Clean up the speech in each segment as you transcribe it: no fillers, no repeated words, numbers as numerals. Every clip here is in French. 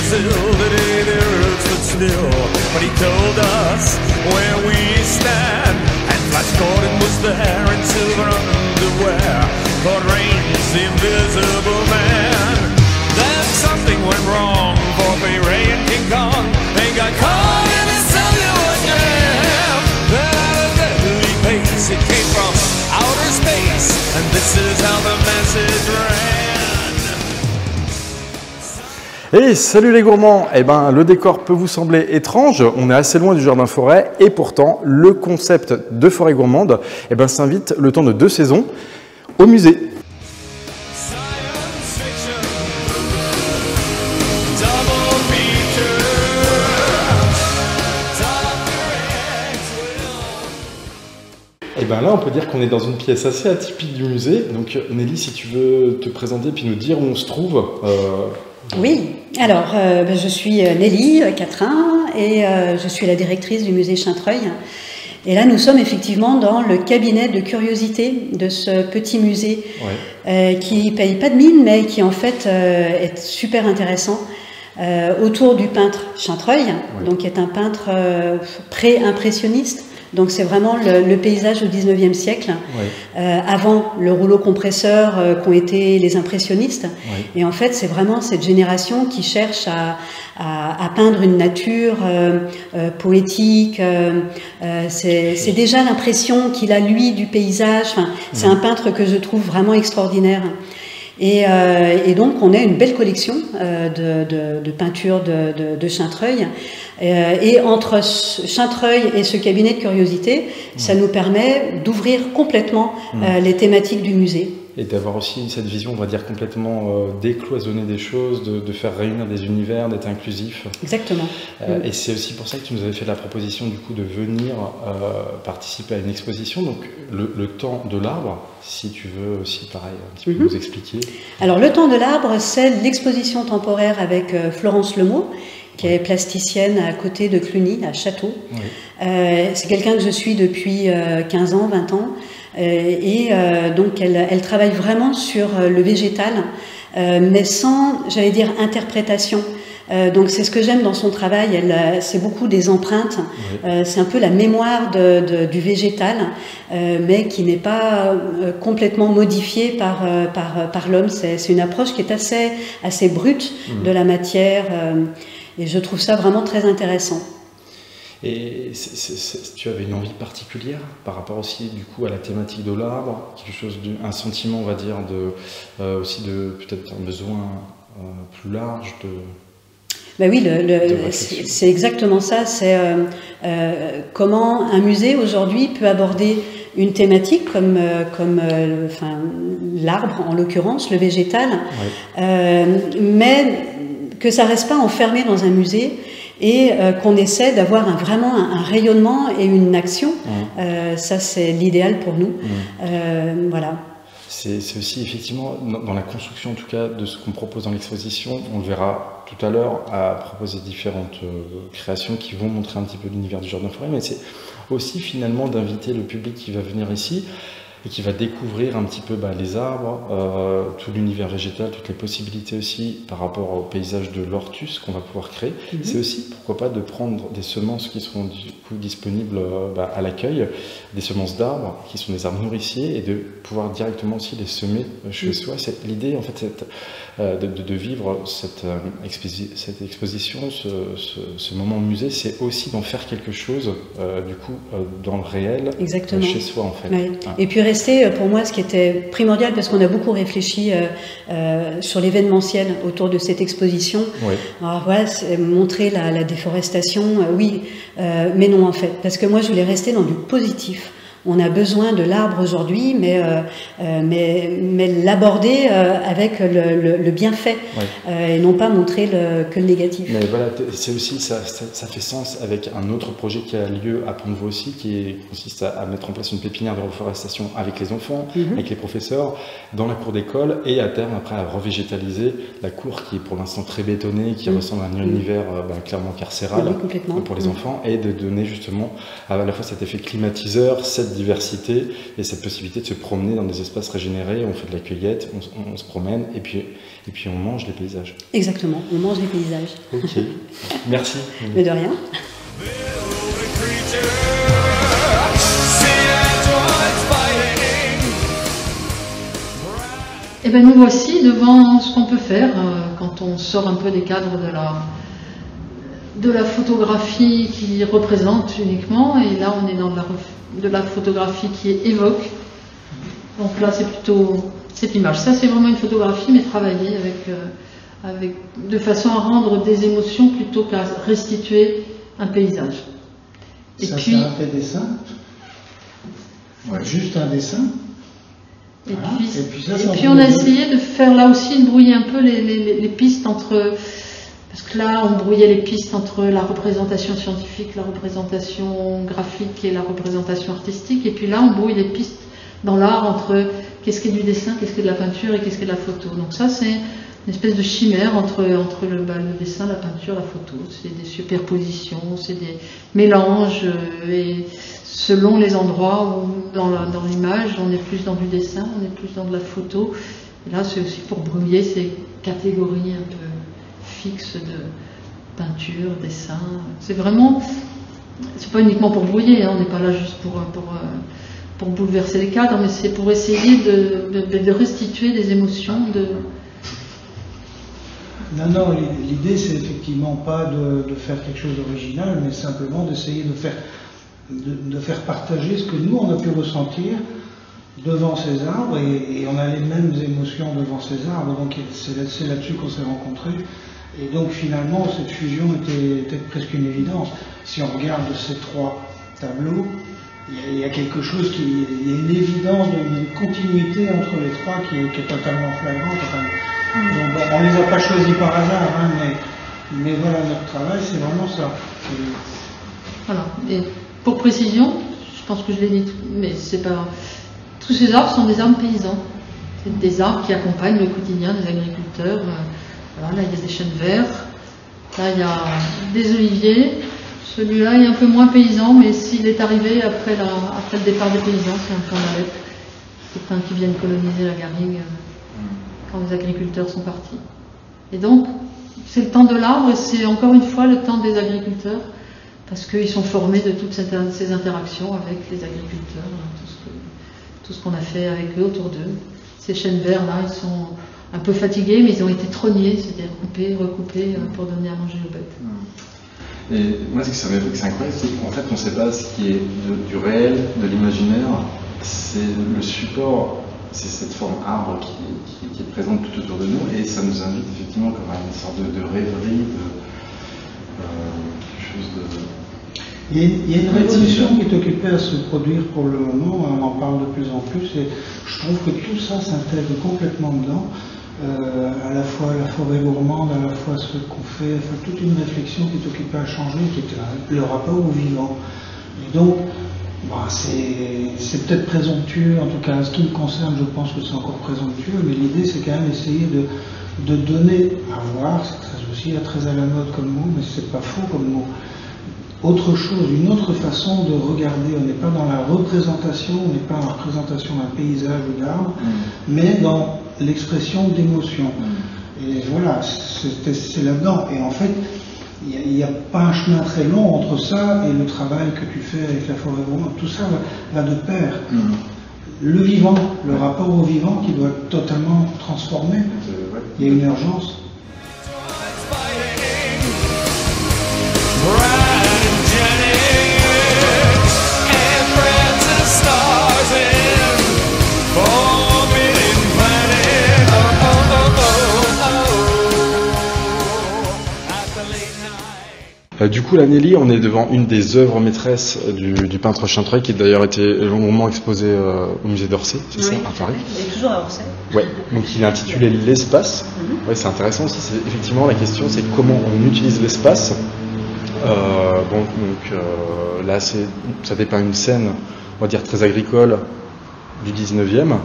silted in the roots but still. But he told us where we stand, and Flash Gordon was there in silver underwear. Caught Reigns, the invisible man. Then something went wrong for Bay Ray and King Kong. They got caught in a cellular jam. Then at a deadly pace, it came from outer space, and this is how the message ran. Et salut les gourmands. Eh ben, le décor peut vous sembler étrange, on est assez loin du jardin forêt, et pourtant le concept de forêt gourmande s'invite le temps de 2 saisons au musée. Et bien là, on peut dire qu'on est dans une pièce assez atypique du musée. Donc Nelly, si tu veux te présenter puis nous dire où on se trouve. Oui, alors je suis Nelly Catrin et je suis la directrice du musée Chintreuil. Et là, nous sommes effectivement dans le cabinet de curiosité de ce petit musée qui ne paye pas de mine, mais qui en fait est super intéressant. Autour du peintre Chintreuil, donc qui est un peintre pré-impressionniste. Donc c'est vraiment le paysage au 19e siècle, avant le rouleau compresseur qu'ont été les impressionnistes. Et en fait, c'est vraiment cette génération qui cherche à peindre une nature poétique. C'est déjà l'impression qu'il a, lui, du paysage. Enfin, c'est un peintre que je trouve vraiment extraordinaire. Et donc, on a une belle collection de peintures de Chintreuil. Et entre Chintreuil et ce cabinet de curiosité, ça nous permet d'ouvrir complètement les thématiques du musée. Et d'avoir aussi cette vision, on va dire, complètement décloisonner des choses, de faire réunir des univers, d'être inclusif. Exactement. Et c'est aussi pour ça que tu nous avais fait la proposition du coup de venir participer à une exposition. Donc le temps de l'arbre, si tu veux aussi pareil un petit peu nous expliquer. Alors le temps de l'arbre, c'est l'exposition temporaire avec Florence Lemot, qui est plasticienne à côté de Cluny, à Château. C'est quelqu'un que je suis depuis 15 ans, 20 ans. Donc elle travaille vraiment sur le végétal, mais sans, j'allais dire, interprétation. Donc c'est ce que j'aime dans son travail, c'est beaucoup des empreintes, c'est un peu la mémoire du végétal, mais qui n'est pas complètement modifiée par l'homme. C'est une approche qui est assez brute de la matière, et je trouve ça vraiment très intéressant. Et tu avais une envie particulière par rapport aussi du coup à la thématique de l'arbre, quelque chose, un sentiment, on va dire, aussi de peut-être un besoin plus large de. Ben oui, c'est exactement ça. C'est comment un musée aujourd'hui peut aborder une thématique comme l'arbre en l'occurrence, le végétal, mais que ça reste pas enfermé dans un musée. Et qu'on essaie d'avoir vraiment un rayonnement et une action. Ça, c'est l'idéal pour nous. Voilà. C'est aussi effectivement, dans la construction en tout cas, de ce qu'on propose dans l'exposition, on le verra tout à l'heure, à proposer différentes créations qui vont montrer un petit peu l'univers du jardin forêt, mais c'est aussi finalement d'inviter le public qui va venir ici et qui va découvrir un petit peu les arbres, tout l'univers végétal, toutes les possibilités aussi par rapport au paysage de l'Ortus qu'on va pouvoir créer. C'est aussi, pourquoi pas, de prendre des semences qui seront du coup disponibles à l'accueil, des semences d'arbres qui sont des arbres nourriciers, et de pouvoir directement aussi les semer chez soi. C'est l'idée en fait de vivre cette exposition, ce moment au musée, c'est aussi d'en faire quelque chose du coup dans le réel, chez soi en fait. Et puis rester, pour moi, ce qui était primordial, parce qu'on a beaucoup réfléchi sur l'événementiel autour de cette exposition. Alors voilà, montrer la déforestation, mais non en fait, parce que moi je voulais rester dans du positif. On a besoin de l'arbre aujourd'hui, mais l'aborder avec le bienfait, et non pas montrer que le négatif. Mais voilà, c'est aussi, ça fait sens avec un autre projet qui a lieu à Pont-de-Vaux aussi, qui consiste à mettre en place une pépinière de reforestation avec les enfants, avec les professeurs, dans la cour d'école, et à terme, après, à revégétaliser la cour qui est pour l'instant très bétonnée, qui ressemble à un univers clairement carcéral pour les enfants, et de donner justement à la fois cet effet climatiseur, cette diversité et cette possibilité de se promener dans des espaces régénérés, on fait de la cueillette, on se promène et puis on mange les paysages. Exactement, on mange les paysages. Ok, merci. Mais de rien. Et bien nous voici devant ce qu'on peut faire quand on sort un peu des cadres de la photographie qui représente uniquement, et là on est dans de la photographie qui évoque. Donc là c'est plutôt cette image. Ça c'est vraiment une photographie mais travaillée de façon à rendre des émotions plutôt qu'à restituer un paysage. Et ça, puis, c'est un fait dessin, ouais. Juste un dessin. Et puis on a essayé de faire là aussi, de brouiller un peu les pistes entre... Parce que là, on brouillait les pistes entre la représentation scientifique, la représentation graphique et la représentation artistique. Et puis là, on brouille les pistes dans l'art entre qu'est-ce qui est du dessin, qu'est-ce qui est de la peinture et qu'est-ce qui est de la photo. Donc ça, c'est une espèce de chimère entre le dessin, la peinture, la photo. C'est des superpositions, c'est des mélanges. Et selon les endroits où dans l'image, on est plus dans du dessin, on est plus dans de la photo. Et là, c'est aussi pour brouiller ces catégories un peu fixes de peinture, dessin. C'est vraiment, c'est pas uniquement pour brouiller, hein, on n'est pas là juste pour bouleverser les cadres, mais c'est pour essayer de restituer des émotions. Non, l'idée c'est effectivement pas de faire quelque chose d'original, mais simplement d'essayer de faire partager ce que nous on a pu ressentir devant ces arbres, et on a les mêmes émotions devant ces arbres, donc c'est là-dessus qu'on s'est rencontrés. Et donc finalement cette fusion était presque une évidence. Si on regarde ces trois tableaux, il y a quelque chose il y a une évidence d'une continuité entre les trois qui est totalement flagrante. Donc, on ne les a pas choisis par hasard, hein, mais voilà, notre travail c'est vraiment ça. Voilà. Et pour précision, je pense que je l'ai dit, mais c'est pas. Tous ces arbres sont des arbres paysans. C'est des arbres qui accompagnent le quotidien des agriculteurs. Voilà, là, il y a des chênes verts. Là, il y a des oliviers. Celui-là, il est un peu moins paysan, mais s'il est arrivé après le départ des paysans, c'est un peu en Alep. Certains qui viennent coloniser la garrigue quand les agriculteurs sont partis. Et donc, c'est le temps de l'arbre et c'est encore une fois le temps des agriculteurs, parce qu'ils sont formés de toutes ces interactions avec les agriculteurs, tout ce qu'on a fait avec eux, autour d'eux. Ces chênes verts là, ils sont un peu fatigués, mais ils ont été trognés, c'est-à-dire coupés, recoupés pour donner à manger aux bêtes. Et moi, ce que ça m'évoque, c'est incroyable, c'est qu'en fait, on ne sait pas ce qui est du réel, de l'imaginaire. C'est le support, c'est cette forme arbre qui est présente tout autour de nous, et ça nous invite effectivement comme à une sorte de rêverie, quelque chose de... Il y a une révolution qui est occupée à se produire pour le moment, on en parle de plus en plus, et je trouve que tout ça s'intègre complètement dedans, à la fois la forêt gourmande, à la fois ce qu'on fait, enfin toute une réflexion qui est occupée à changer, qui est le rapport au vivant. Et donc, c'est peut-être présomptueux, en tout cas en ce qui me concerne, je pense que c'est encore présomptueux, mais l'idée c'est quand même essayer de donner à voir, c'est aussi très à la mode comme mot, mais c'est pas faux comme mot. Autre chose, une autre façon de regarder, on n'est pas dans la représentation, on n'est pas dans la représentation d'un paysage ou d'arbre, mais dans l'expression d'émotion. Et voilà, c'est là-dedans. Et en fait, il n'y a pas un chemin très long entre ça et le travail que tu fais avec la forêt gourmande. Tout ça va de pair. Le vivant, le rapport au vivant qui doit être totalement transformé. Il y a une urgence. Du coup, la Nelly, on est devant une des œuvres maîtresses du peintre Chantreuil, qui a d'ailleurs été longuement exposé au musée d'Orsay, c'est ça, à Paris. Il est toujours à Orsay. Ouais, donc il est intitulé L'espace. Ouais, c'est intéressant aussi, c'est effectivement la question, c'est comment on utilise l'espace. Là, ça dépeint une scène, on va dire, très agricole du 19e.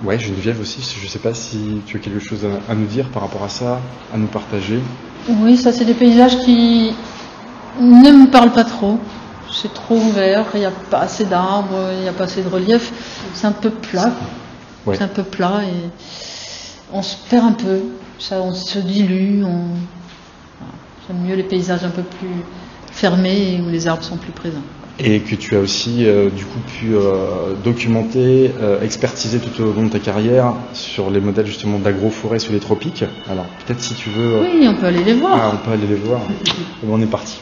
Ouais, Geneviève aussi, je ne sais pas si tu as quelque chose à nous dire par rapport à ça, à nous partager. Oui, ça c'est des paysages qui ne me parlent pas trop. c'est trop ouvert, il n'y a pas assez d'arbres, il n'y a pas assez de relief, c'est un peu plat. Ouais. C'est un peu plat et on se perd un peu, on se dilue, j'aime mieux les paysages un peu plus fermés où les arbres sont plus présents. Et que tu as aussi du coup pu documenter, expertiser tout au long de ta carrière sur les modèles justement d'agroforêt sous les tropiques. Alors peut-être si tu veux... Oui, on peut aller les voir. Ah, on peut aller les voir. On est parti.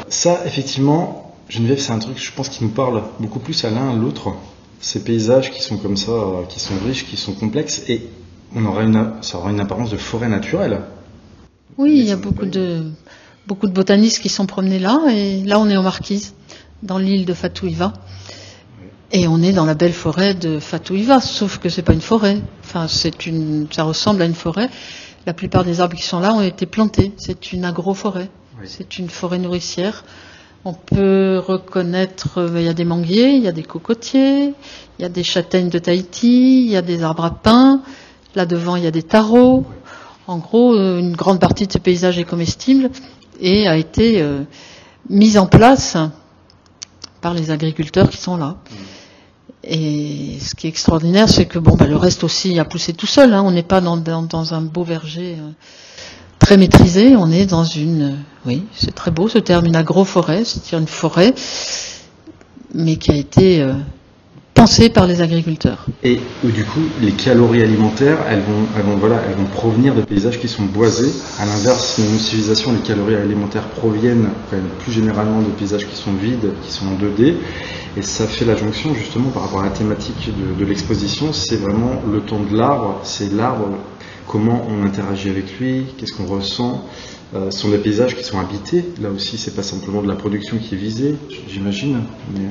Ça, effectivement, Geneviève, c'est un truc, je pense, qui nous parle beaucoup plus à l'un à l'autre. Ces paysages qui sont comme ça, qui sont riches, qui sont complexes, et ça aura une apparence de forêt naturelle. Oui, il y a beaucoup de botanistes qui sont promenés là, et là on est aux Marquises, dans l'île de Fatou-Iva, et on est dans la belle forêt de Fatou-Iva, sauf que c'est pas une forêt, enfin ça ressemble à une forêt. La plupart des arbres qui sont là ont été plantés, c'est une agroforêt, c'est une forêt nourricière. On peut reconnaître, il y a des manguiers, il y a des cocotiers, il y a des châtaignes de Tahiti, il y a des arbres à pin, là devant il y a des tarots. En gros, une grande partie de ce paysage est comestible et a été mise en place par les agriculteurs qui sont là. Et ce qui est extraordinaire, c'est que le reste aussi a poussé tout seul. On n'est pas dans un beau verger très maîtrisé. On est dans oui, c'est très beau ce terme, une agroforêt, c'est-à-dire une forêt, mais qui a été pensée par les agriculteurs. Et du coup, les calories alimentaires, elles vont provenir de paysages qui sont boisés. À l'inverse, dans une civilisation, les calories alimentaires proviennent plus généralement de paysages qui sont vides, qui sont en 2D. Et ça fait la jonction justement par rapport à la thématique de l'exposition. C'est vraiment le temps de l'arbre, c'est l'arbre, comment on interagit avec lui, qu'est-ce qu'on ressent. Ce sont des paysages qui sont habités. Là aussi, c'est pas simplement de la production qui est visée, j'imagine. Mais...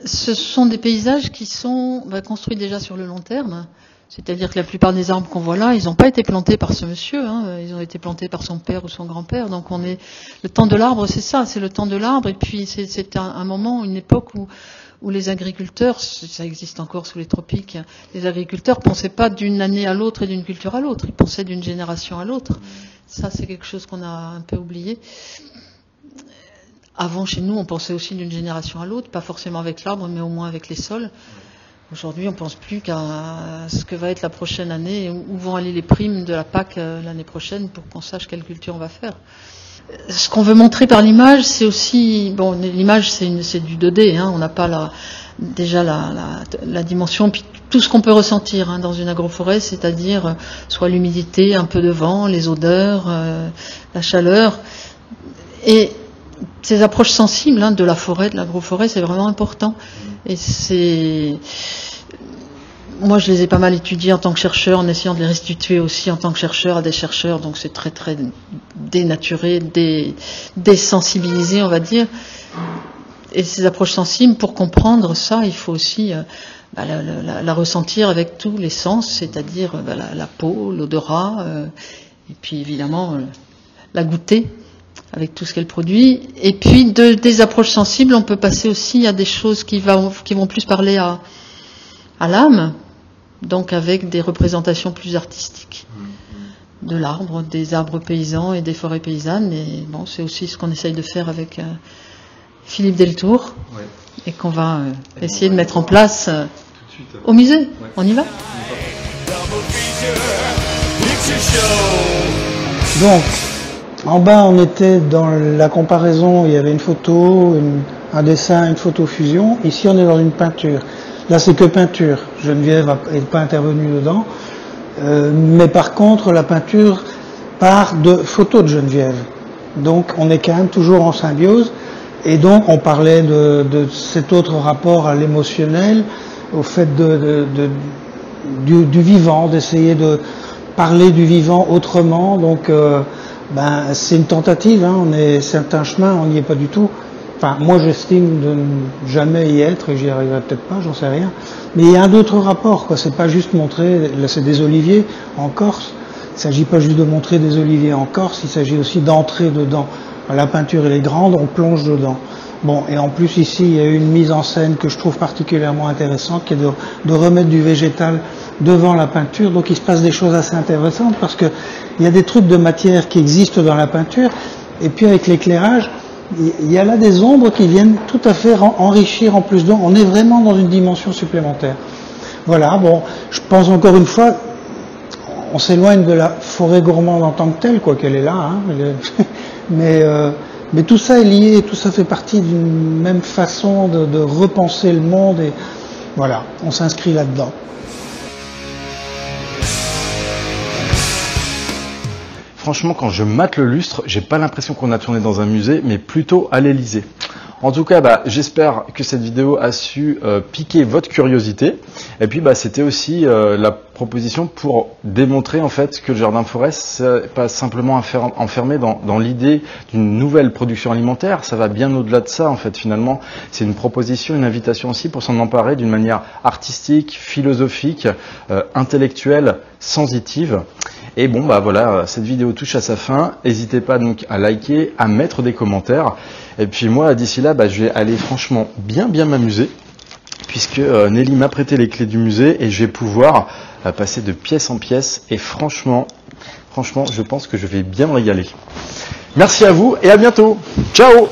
Ce sont des paysages qui sont construits déjà sur le long terme. C'est-à-dire que la plupart des arbres qu'on voit là, ils n'ont pas été plantés par ce monsieur, ils ont été plantés par son père ou son grand-père. Donc le temps de l'arbre, c'est ça, c'est le temps de l'arbre. Et puis c'est un moment, une époque où les agriculteurs, ça existe encore sous les tropiques, les agriculteurs pensaient pas d'une année à l'autre et d'une culture à l'autre, ils pensaient d'une génération à l'autre. Ça, c'est quelque chose qu'on a un peu oublié. Avant, chez nous, on pensait aussi d'une génération à l'autre, pas forcément avec l'arbre, mais au moins avec les sols. Aujourd'hui, on ne pense plus qu'à ce que va être la prochaine année, où vont aller les primes de la PAC l'année prochaine pour qu'on sache quelle culture on va faire. Ce qu'on veut montrer par l'image, c'est aussi... l'image, c'est du 2D, on n'a pas déjà la dimension, puis tout ce qu'on peut ressentir dans une agroforêt, c'est-à-dire soit l'humidité, un peu de vent, les odeurs, la chaleur. Et ces approches sensibles de la forêt, de l'agroforêt, c'est vraiment important. Et moi, je les ai pas mal étudiés en tant que chercheur, en essayant de les restituer aussi en tant que chercheur à des chercheurs. Donc c'est très très dénaturé, désensibilisé, on va dire. Et ces approches sensibles, pour comprendre ça, il faut aussi la ressentir avec tous les sens, c'est-à-dire la peau, l'odorat, et puis évidemment la goûter avec tout ce qu'elle produit. Et puis des approches sensibles, on peut passer aussi à des choses qui vont plus parler à l'âme, donc avec des représentations plus artistiques de l'arbre, des arbres paysans et des forêts paysannes. Et c'est aussi ce qu'on essaye de faire avec Philippe Deltour, et qu'on va essayer de mettre en place au musée. Ouais. On y va ? Donc, en bas, on était dans la comparaison, il y avait une photo, un dessin, une photo fusion. Ici, on est dans une peinture. Là, c'est que peinture. Geneviève n'est pas intervenue dedans. Mais par contre, la peinture part de photos de Geneviève. Donc, on est quand même toujours en symbiose. Et donc, on parlait de cet autre rapport à l'émotionnel, au fait du vivant, d'essayer de parler du vivant autrement. Donc, c'est une tentative, c'est un chemin, on n'y est pas du tout. Enfin, moi j'estime de ne jamais y être, et j'y arriverai peut-être pas, j'en sais rien. Mais il y a un autre rapport, c'est pas juste montrer, là c'est des oliviers en Corse, il ne s'agit pas juste de montrer des oliviers en Corse, il s'agit aussi d'entrer dedans. La peinture elle est grande, on plonge dedans. Et en plus ici il y a une mise en scène que je trouve particulièrement intéressante, qui est de remettre du végétal devant la peinture. Donc il se passe des choses assez intéressantes, parce que il y a des trucs de matière qui existent dans la peinture, et puis avec l'éclairage, il y a là des ombres qui viennent tout à fait enrichir en plus. Donc on est vraiment dans une dimension supplémentaire. Voilà, bon, je pense encore une fois, on s'éloigne de la forêt gourmande en tant que telle, quoi qu'elle est là, hein, mais tout ça est lié, tout ça fait partie d'une même façon de repenser le monde, et voilà, on s'inscrit là-dedans. Franchement, quand je mate le lustre, j'ai pas l'impression qu'on a tourné dans un musée, mais plutôt à l'Élysée. En tout cas, j'espère que cette vidéo a su piquer votre curiosité. Et puis, c'était aussi la proposition pour démontrer en fait que le jardin forest, c'est pas simplement enfermé dans l'idée d'une nouvelle production alimentaire. Ça va bien au-delà de ça en fait. Finalement, c'est une proposition, une invitation aussi pour s'en emparer d'une manière artistique, philosophique, intellectuelle, sensitive. Et bon, voilà, cette vidéo touche à sa fin. N'hésitez pas donc à liker, à mettre des commentaires. Et puis moi, d'ici là, je vais aller franchement bien m'amuser, puisque Nelly m'a prêté les clés du musée et je vais pouvoir passer de pièce en pièce. Et franchement, je pense que je vais bien me régaler. Merci à vous et à bientôt. Ciao!